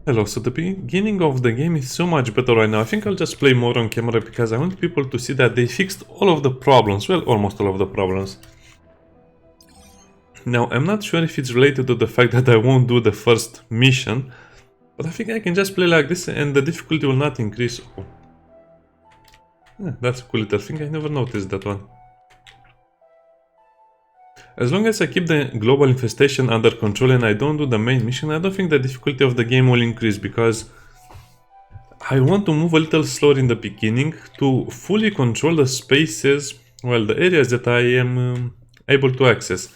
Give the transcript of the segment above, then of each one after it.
Hello, so the beginning of the game is so much better right now. I think I'll just play more on camera because I want people to see that they fixed all of the problems. Well, almost all of the problems. Now, I'm not sure if it's related to the fact that I won't do the first mission, but I think I can just play like this and the difficulty will not increase. Oh. Yeah, that's a cool little thing, I never noticed that one. As long as I keep the global infestation under control and I don't do the main mission, I don't think the difficulty of the game will increase because I want to move a little slower in the beginning to fully control the spaces, well, the areas that I am able to access.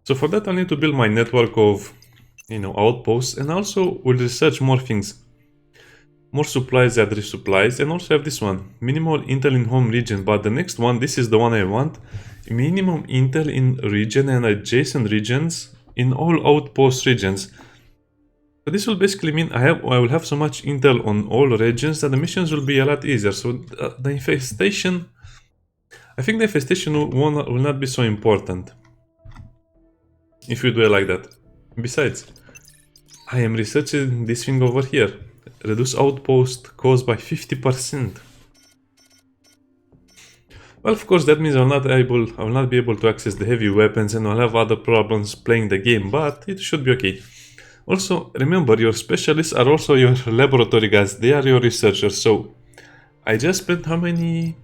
So for that I need to build my network of, outposts, and also will research more things. More supplies, address supplies, and also have this one, minimal intel in home region, but the next one, this is the one I want, minimum intel in region and adjacent regions in all outpost regions. But this will basically mean I will have so much intel on all regions that the missions will be a lot easier. So the infestation, I think the infestation will not be so important if you do it like that. Besides, I am researching this thing over here. Reduce outpost cost by 50%. Well, of course, that means I will not be able to access the heavy weapons and I'll have other problems playing the game, but it should be okay. Also, remember, your specialists are also your laboratory guys, they are your researchers, so I just spent how many...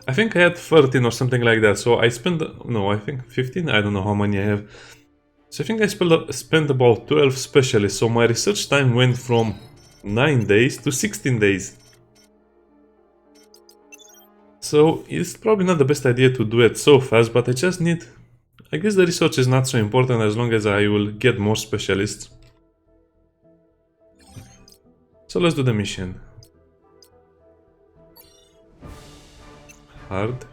I think I had 13 or something like that, so I spent... No, I think 15, I don't know how many I have. So I think I spent about 12 specialists, so my research time went from 9 days to 16 days. So it's probably not the best idea to do it so fast, but I just need... I guess the research is not so important as long as I will get more specialists. So let's do the mission. Hard.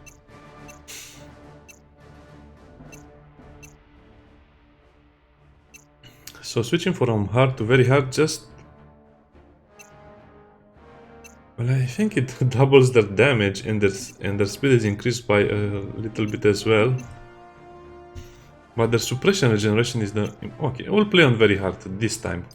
So switching from hard to very hard just... Well, I think it doubles their damage and their speed is increased by a little bit as well. But their suppression regeneration is the... Okay, we'll play on very hard this time.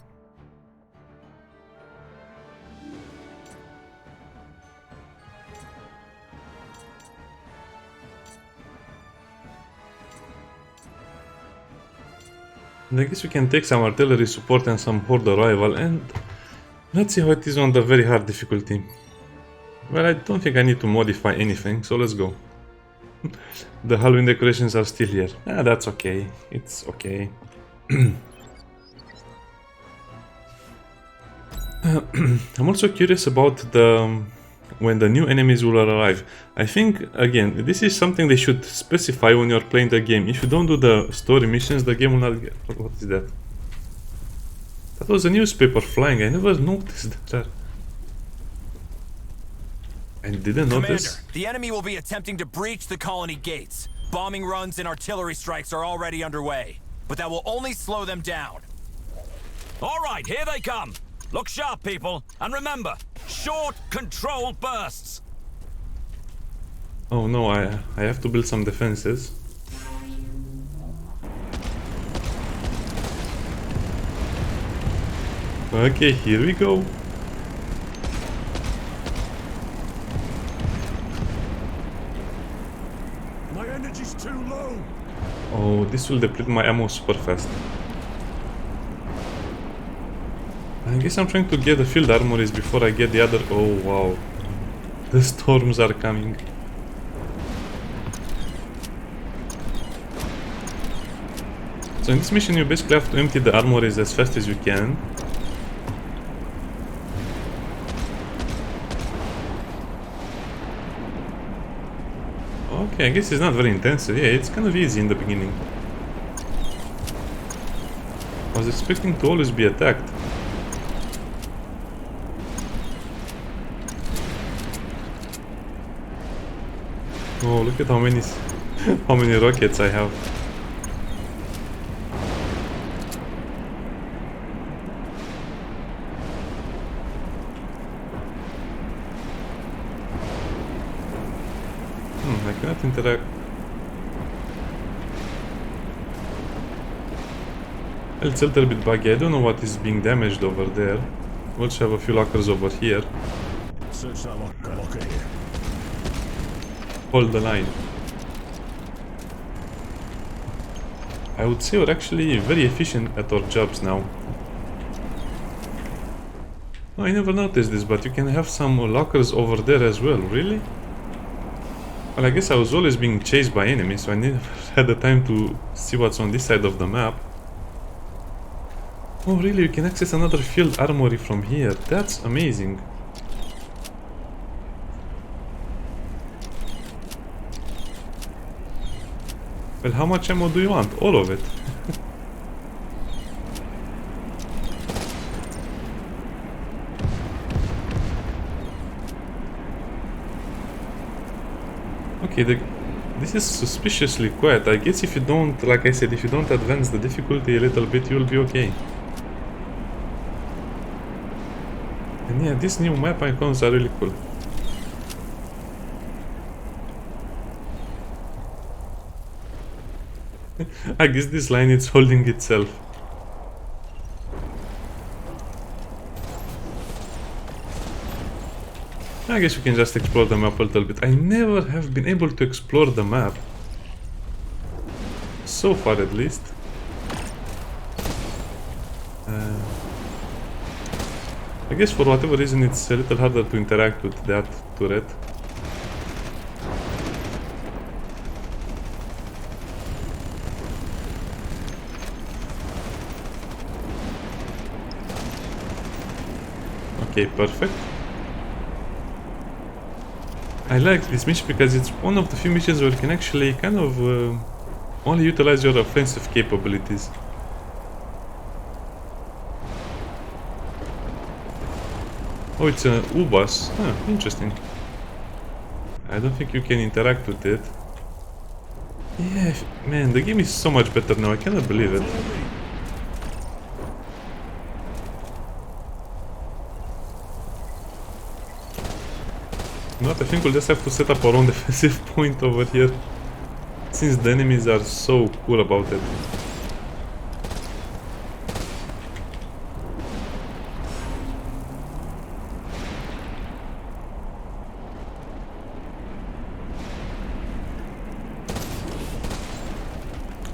And I guess we can take some artillery support and some horde arrival, and let's see how it is on the very hard difficulty. Well, I don't think I need to modify anything, so let's go. The Halloween decorations are still here. Ah, that's okay. It's okay. I'm also curious about when the new enemies will arrive. I think, again, this is something they should specify when you're playing the game. If you don't do the story missions, the game will not get... What is that? That was a newspaper flying. I never noticed that. I didn't notice. Commander, the enemy will be attempting to breach the colony gates. Bombing runs and artillery strikes are already underway, but that will only slow them down. All right, here they come. Look sharp, people, and remember, short, controlled bursts. Oh no, I have to build some defenses. Okay, here we go. My energy's too low. Oh, this will deplete my ammo super fast. I guess I'm trying to get the field armories before I get the other... Oh wow. The storms are coming. So in this mission you basically have to empty the armories as fast as you can. Okay, I guess it's not very intensive. Yeah, it's kind of easy in the beginning. I was expecting to always be attacked. Oh, look at how many rockets I have. I cannot interact. It's a little bit buggy. I don't know what is being damaged over there. We also have a few lockers over here. Search that locker here. Hold the line. I would say we're actually very efficient at our jobs now. Oh, I never noticed this, but you can have some lockers over there as well. Really? Well, I guess I was always being chased by enemies, so I never had the time to see what's on this side of the map. Oh, really? You can access another field armory from here. That's amazing. Well, how much ammo do you want? All of it. Okay, this is suspiciously quiet. I guess if you don't, like I said, if you don't advance the difficulty a little bit, you'll be okay. And yeah, these new map icons are really cool. I guess this line is holding itself. I guess we can just explore the map a little bit. I never have been able to explore the map. So far at least. I guess for whatever reason it's a little harder to interact with that turret. Okay, perfect. I like this mission because it's one of the few missions where you can actually kind of only utilize your offensive capabilities. Oh, it's a U-bus. Huh, interesting. I don't think you can interact with it. Yeah, man, the game is so much better now. I cannot believe it. You know what, I think we'll just have to set up our own defensive point over here, since the enemies are so cool about it.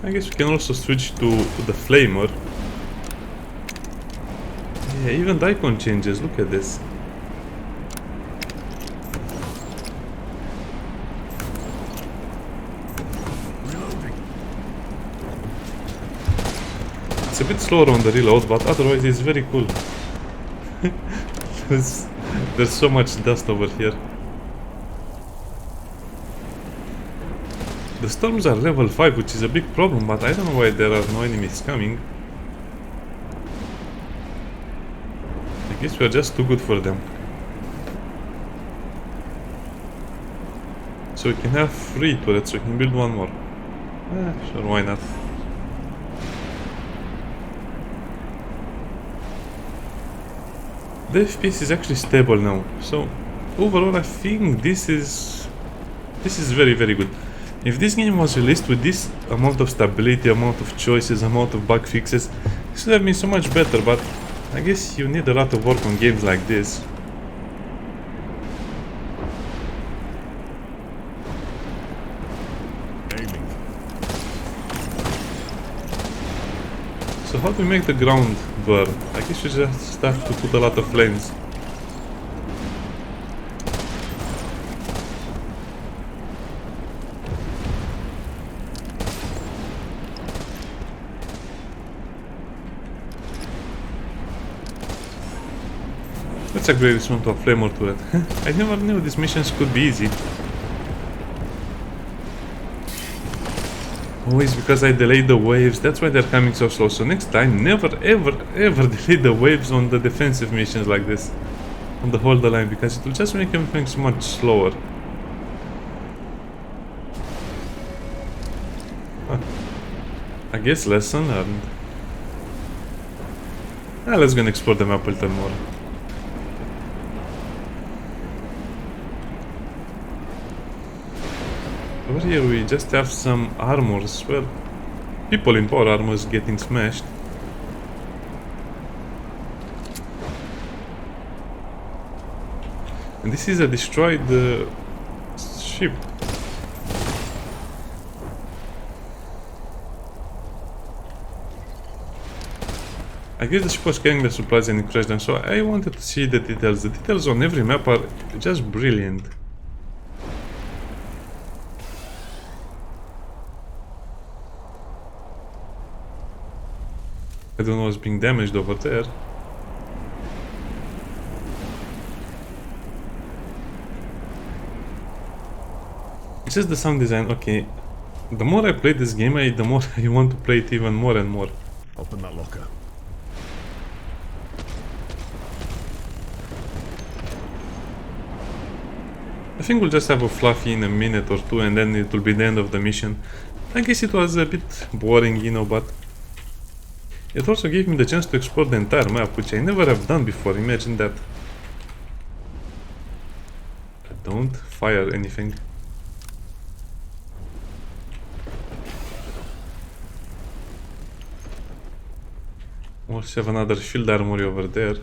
I guess we can also switch to the flamer. Yeah, even the icon changes, look at this. It's a bit slower on the reload, but otherwise it's very cool. there's so much dust over here. The storms are level 5, which is a big problem, but I don't know why there are no enemies coming. I guess we are just too good for them. So we can have 3 turrets, so we can build one more. Sure, why not? The FPS is actually stable now, so overall I think this is very, very good. If this game was released with this amount of stability, amount of choices, amount of bug fixes, it should have been so much better, but I guess you need a lot of work on games like this. So how do we make the ground burn? I guess you just have to put a lot of flames. Let's upgrade this one to a flamer turret. I never knew these missions could be easy. Always because I delayed the waves, that's why they're coming so slow. So next time, never ever ever delay the waves on the defensive missions like this. On the hold the line, because it will just make everything so much slower. Huh. I guess lesson learned. Let's go and explore the map a little more. Over here we just have some armors, well, people in power armors getting smashed. And this is a destroyed ship. I guess the ship was carrying the supplies and it crashed them, so I wanted to see the details. The details on every map are just brilliant. I don't know what's being damaged over there. It's just the sound design. Okay, the more I play this game, the more I want to play it even more and more. Open that locker. I think we'll just have a fluffy in a minute or two and then it will be the end of the mission. I guess it was a bit boring, you know, but it also gave me the chance to explore the entire map, which I never have done before. Imagine that. Don't fire anything. Also have another shield armory over there.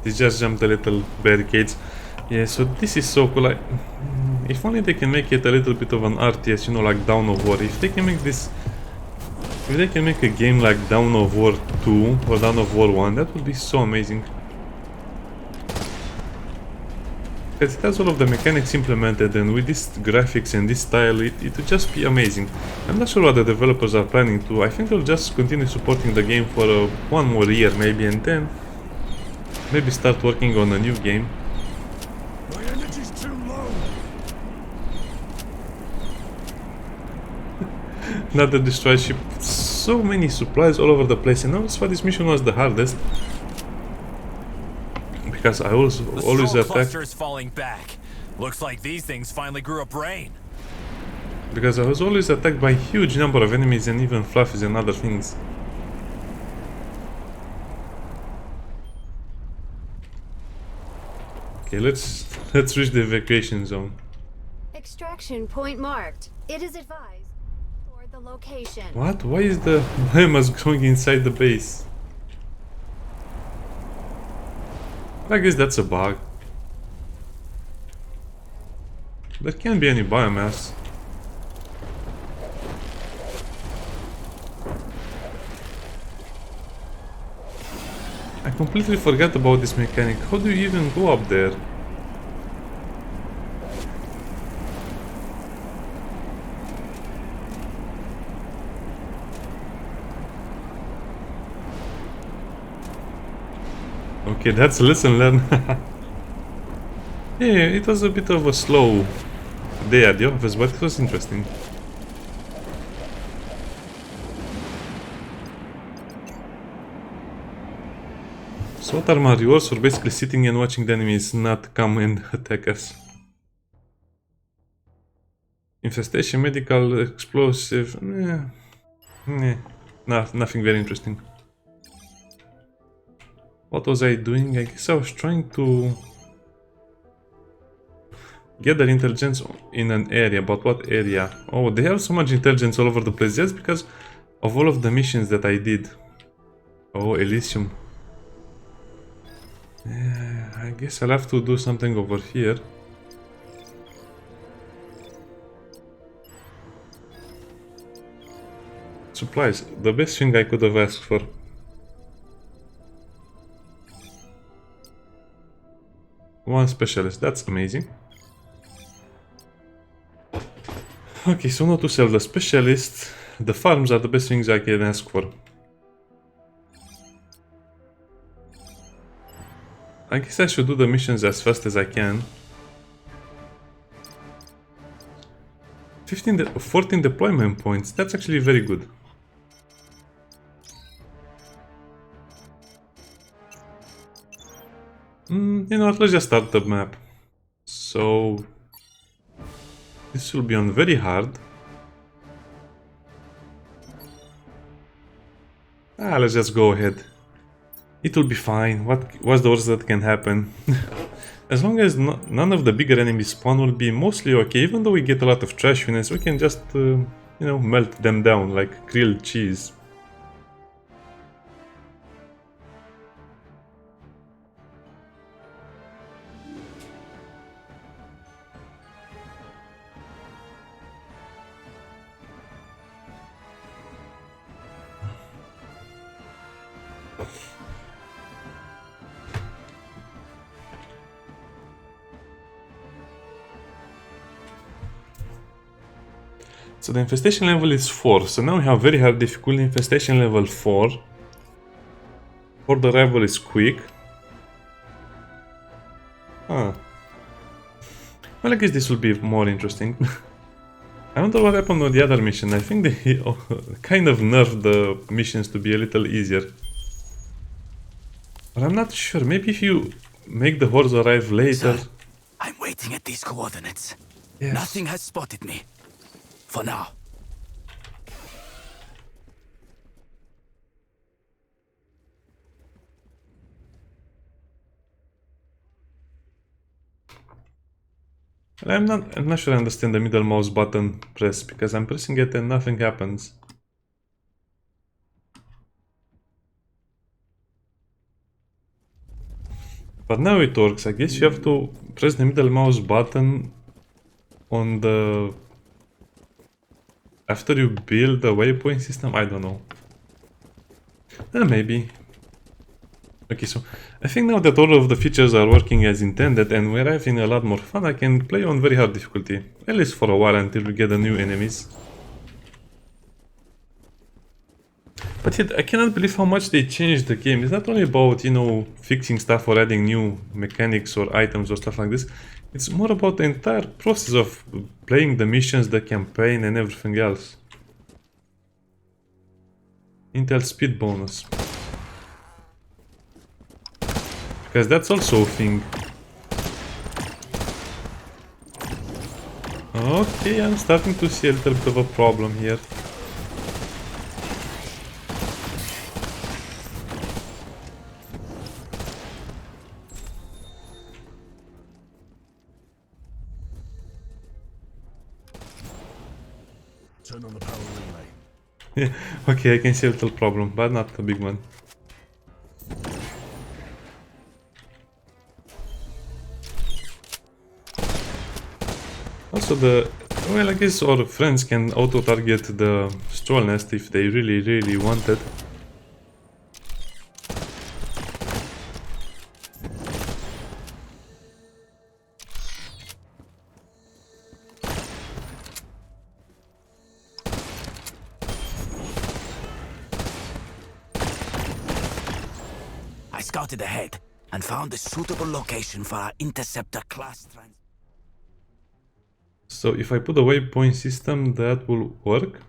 They just jumped the little barricades. Yeah, so this is so cool. If only they can make it a little bit of an RTS, you know, like Dawn of War. If they can make this... If they can make a game like Dawn of War 2 or Dawn of War 1, that would be so amazing. Because it has all of the mechanics implemented, and with these graphics and this style, it would just be amazing. I'm not sure what the developers are planning to. I think they'll just continue supporting the game for one more year maybe, and then maybe start working on a new game. My energy's too low. Another destroyed ship. So many supplies all over the place, and that's why this mission was the hardest. Because I always attack. Cluster is falling back. Looks like these things finally grew a brain. Because I was always attacked by a huge number of enemies and even fluffies and other things. Okay, let's reach the evacuation zone. Extraction point marked. It is advised for the location. What? Why is the biomass going inside the base? I guess that's a bug. There can't be any biomass. I completely forgot about this mechanic. How do you even go up there? Okay, that's a lesson learned. Yeah, it was a bit of a slow day at the office, but it was interesting. So what are my rewards for basically sitting and watching the enemies not come and attack us? Infestation, medical, explosive... nothing very interesting. What was I doing? I guess I was trying to gather intelligence in an area, but what area? Oh, they have so much intelligence all over the place just because of all of the missions that I did. Oh, Elysium. I guess I'll have to do something over here. Supplies, the best thing I could have asked for. One specialist, that's amazing. Okay, so not to sell the specialist, the farms are the best things I can ask for. I guess I should do the missions as fast as I can. 14 deployment points, that's actually very good. You know what, let's just start the map. So... this will be on very hard. Let's just go ahead. It will be fine. What's the worst that can happen? As long as none of the bigger enemies spawn, will be mostly okay. Even though we get a lot of trash units, we can just, you know, melt them down like grilled cheese. So the infestation level is 4, so now we have very hard difficulty, infestation level 4. For the rival is quick. Well, I guess this will be more interesting. I wonder what happened on the other mission. I think they kind of nerfed the missions to be a little easier. But I'm not sure. Maybe if you make the hordes arrive later... Sir, I'm waiting at these coordinates. Yes. Nothing has spotted me. For now. I'm not sure I understand the middle mouse button press, because I'm pressing it and nothing happens. But now it works. I guess you have to press the middle mouse button on the... after you build the waypoint system? I don't know. Maybe. Okay, so I think now that all of the features are working as intended and we're having a lot more fun, I can play on very hard difficulty. At least for a while until we get the new enemies. But yet, I cannot believe how much they changed the game. It's not only about, you know, fixing stuff or adding new mechanics or items or stuff like this. It's more about the entire process of playing the missions, the campaign and everything else. Intel speed bonus. Because that's also a thing. Okay, I'm starting to see a little bit of a problem here. Turn on the power relay. Yeah, okay, I can see a little problem, but not a big one. Also well, I guess our friends can auto-target the stroll nest if they really wanted. I scouted ahead and found a suitable location for our interceptor class trans. So if I put a waypoint system, that will work?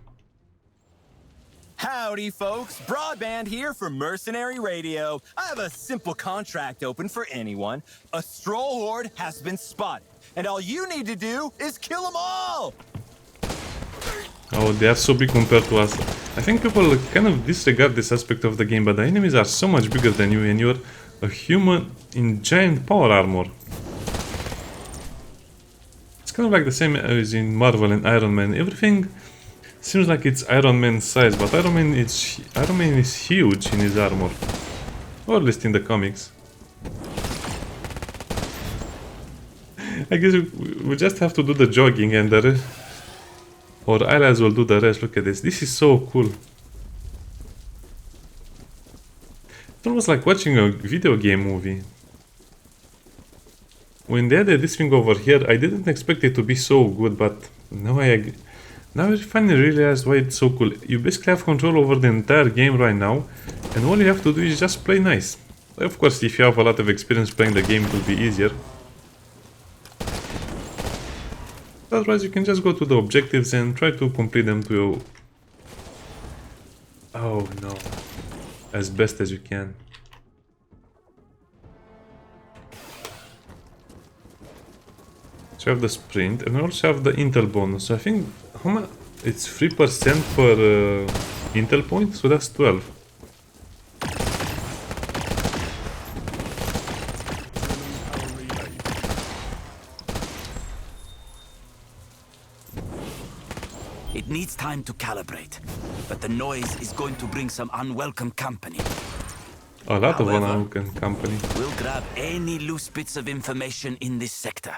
Howdy, folks. Broadband here for Mercenary Radio. I have a simple contract open for anyone. A stroll horde has been spotted, and all you need to do is kill them all! Oh, they are so big compared to us. I think people kind of disregard this aspect of the game, but the enemies are so much bigger than you and you're a human in giant power armor. It's kind of like the same as in Marvel and Iron Man. Everything seems like it's Iron Man's size, but Iron Man is huge in his armor. Or at least in the comics. I guess we just have to do the jogging and the rest. Or allies will do the rest. Look at this. This is so cool. It's almost like watching a video game movie. When they added this thing over here, I didn't expect it to be so good, but now I finally realized why it's so cool. You basically have control over the entire game right now, and all you have to do is just play nice. Of course, if you have a lot of experience playing the game, it will be easier. Otherwise, you can just go to the objectives and try to complete them to... Oh no. As best as you can. So you have the sprint, and we also have the intel bonus. So I think, how much? It's 3% per intel point, so that's 12. It needs time to calibrate, but the noise is going to bring some unwelcome company. A lot of However, unwelcome company. We'll grab any loose bits of information in this sector.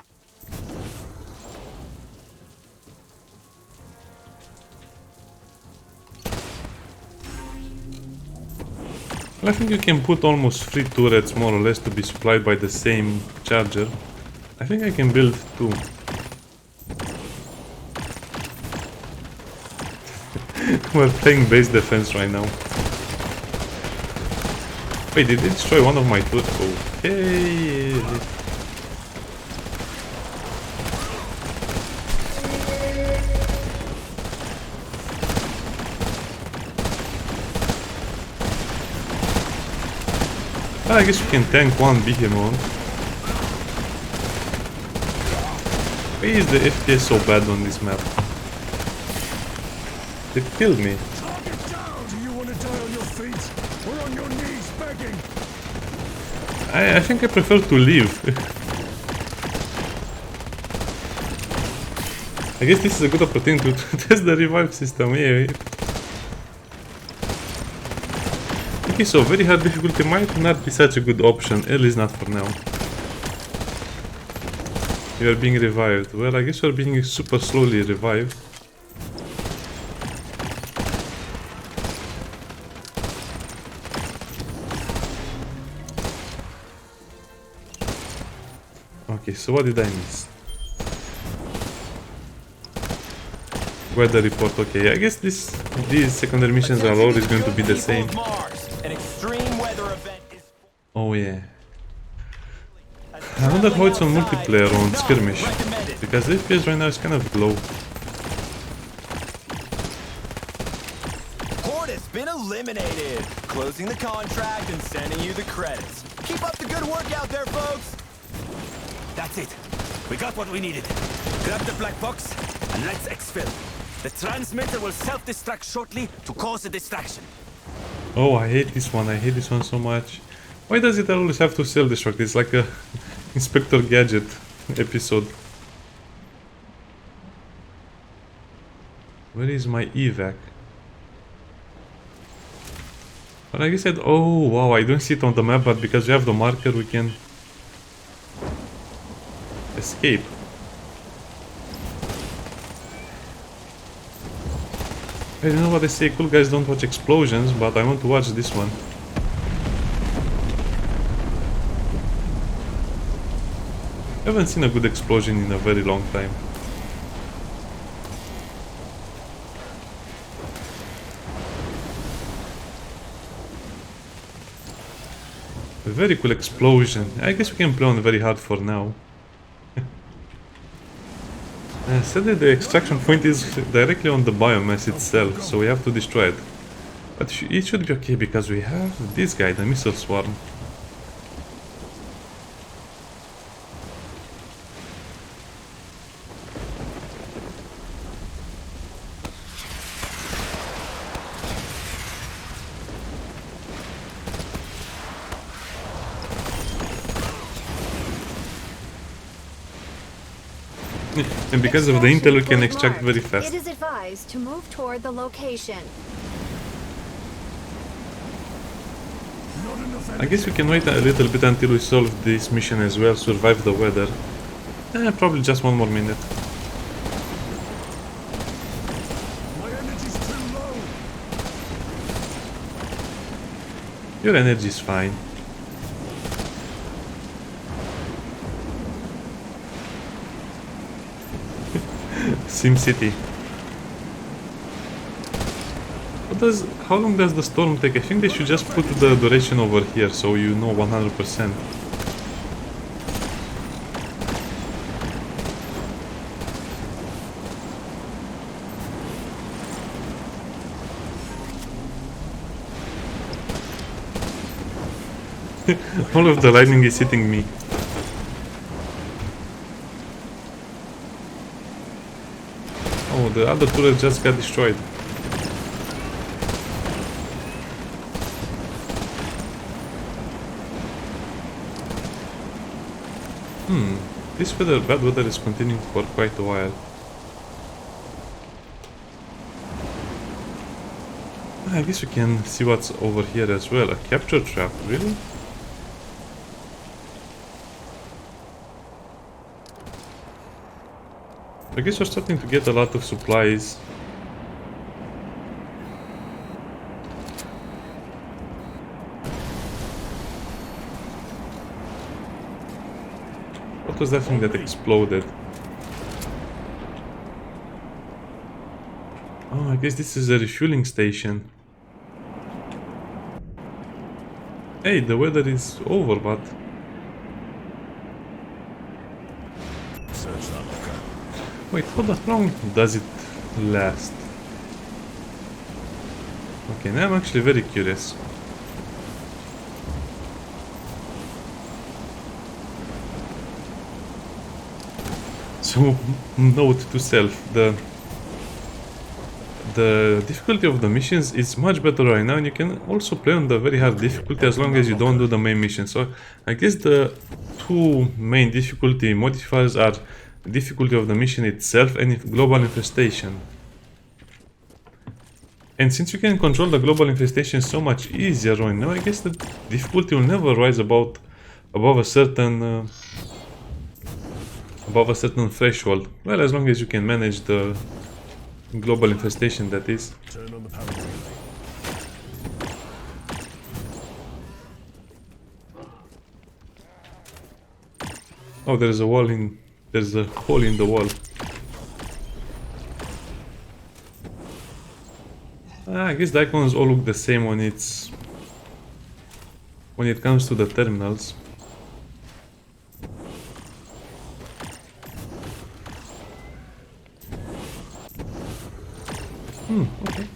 Well, I think you can put almost 3 turrets more or less to be supplied by the same charger. I think I can build 2. We're playing base defense right now. Wait, did they destroy one of my tools? Okay. I guess we can tank one behemoth. Why is the FPS so bad on this map? It killed me. Target down! Do you want to die on your feet? Or on your knees begging? I think I prefer to leave. I guess this is a good opportunity to test the revive system. Yeah. Okay, so very hard difficulty might not be such a good option, at least not for now. You are being revived. Well, I guess you are being super slowly revived. Okay, so what did I miss? Weather report, okay. I guess these secondary missions are always going to be the same. An extreme weather event is... Oh yeah. I wonder how it's on multiplayer on skirmish, because the FPS right now is kind of low. Horde has been eliminated. Closing the contract and sending you the credits. Keep up the good work out there, folks. That's it. We got what we needed. Grab the black box and let's exfil. The transmitter will self-destruct shortly to cause a distraction. Oh, I hate this one. I hate this one so much. Why does it always have to self-destruct? It's like a Inspector Gadget episode. Where is my evac? But I guess oh wow, I don't see it on the map, but because we have the marker we can escape. I don't know what they say, cool guys don't watch explosions, but I want to watch this one. I haven't seen a good explosion in a very long time. A very cool explosion. I guess we can play on very hard for now. Sadly the extraction point is directly on the biomass itself, so we have to destroy it. But it should be okay because we have this guy, the missile swarm. And because of the intel we can extract very fast. It is advised to move toward the location. I guess we can wait a little bit until we solve this mission as well, survive the weather. Probably just one more minute. My energy's too low. Your energy is fine. SimCity. How long does the storm take? I think they should just put the duration over here so you know 100%. All of the lightning is hitting me. Oh, the other turret just got destroyed. This bad weather is continuing for quite a while. I guess we can see what's over here as well. A capture trap, really? I guess we're starting to get a lot of supplies. What was that thing that exploded? Oh, I guess this is a refueling station. Hey, the weather is over, but... Search that locker. Wait, how long does it last? Okay, now I'm actually very curious. So, note to self, the difficulty of the missions is much better right now, and you can also play on the very hard difficulty as long as you don't do the main mission. So I guess the two main difficulty modifiers are difficulty of the mission itself and global infestation. And since you can control the global infestation so much easier right now, I guess the difficulty will never rise above a certain threshold. Well, as long as you can manage the global infestation, that is. Turn on the power relay. Oh, there's a hole in the wall. I guess the icons all look the same when it comes to the terminals. Okay.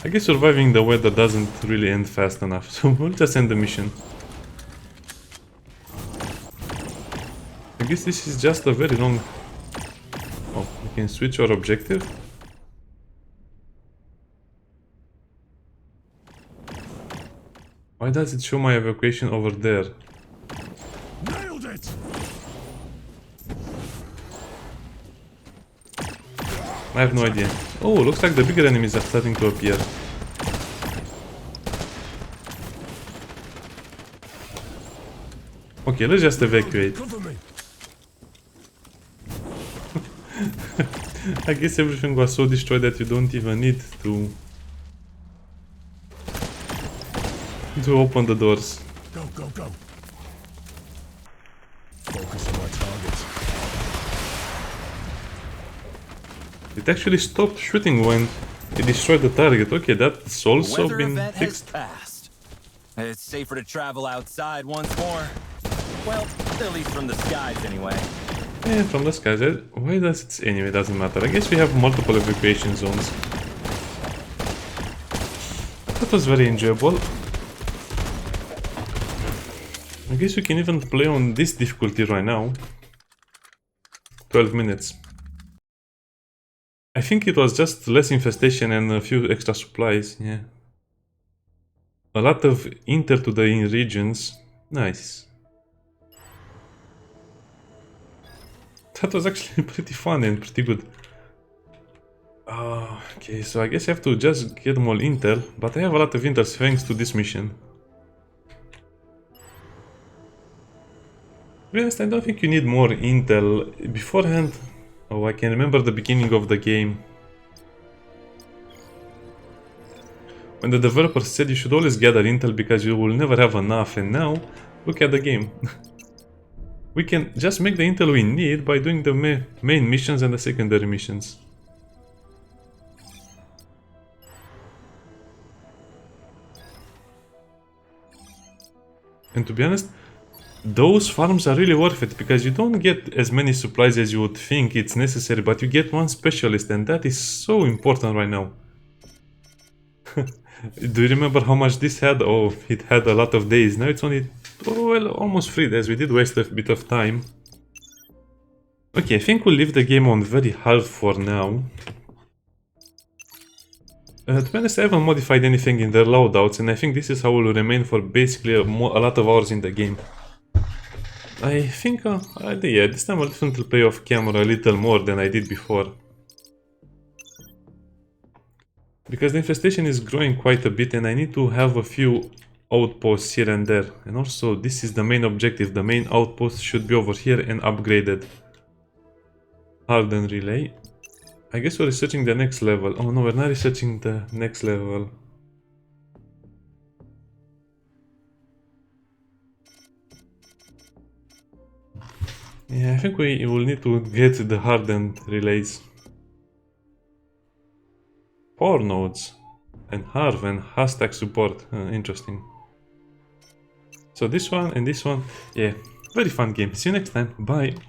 I guess surviving the weather doesn't really end fast enough, so we'll just end the mission. I guess this is just a very long... Oh, we can switch our objective? Why does it show my evacuation over there? Nailed it! I have no idea. Oh, looks like the bigger enemies are starting to appear. Okay, let's just evacuate. Cover me. I guess everything was so destroyed that you don't even need to open the doors. Go, go, go. Focus on my target. It actually stopped shooting when it destroyed the target. Okay, that's also Weather been event fixed. has passed. It's safer to travel outside once more. Well, at least from the skies anyway. Yeah, from the skies. Why does it... Anyway, doesn't matter. I guess we have multiple evacuation zones. That was very enjoyable. I guess we can even play on this difficulty right now. 12 minutes. I think it was just less infestation and a few extra supplies, yeah. A lot of intel to the regions. Nice. That was actually pretty fun and pretty good. Okay, so I guess I have to just get more intel, but I have a lot of intel thanks to this mission. To be honest, I don't think you need more intel beforehand. Oh, I can remember the beginning of the game. When the developer said you should always gather intel because you will never have enough, and now, look at the game. We can just make the intel we need by doing the main missions and the secondary missions. And to be honest, those farms are really worth it, because you don't get as many supplies as you would think it's necessary, but you get one specialist, and that is so important right now. Do you remember how much this had? Oh, it had a lot of days. Now it's only, oh, well, almost 3 days. We did waste a bit of time. Okay, I think we'll leave the game on very hard for now. To be honest, I haven't modified anything in the loadouts, and I think this is how it will remain for basically a lot of hours in the game. I think, yeah, this time I'll definitely play off camera a little more than I did before. Because the infestation is growing quite a bit and I need to have a few outposts here and there. And also, this is the main objective. The main outpost should be over here and upgraded. Hardened relay. I guess we're researching the next level. Oh no, we're not researching the next level. Yeah, I think we will need to get the hardened relays. ore nodes and Harv and hashtag support. Interesting. So this one and this one, yeah, very fun game. See you next time. Bye.